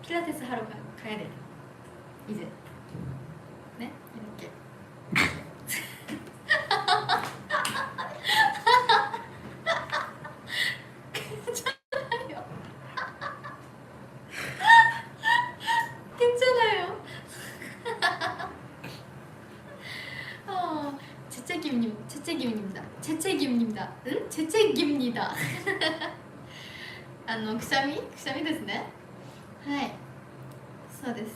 필라테스 하러 가야 돼. 이제. 네? 이렇게. 괜찮아요. 괜찮아요. 재채기입니다. 재채기입니다. 응? 재채기입니다. くしゃみですね。はい、そうです。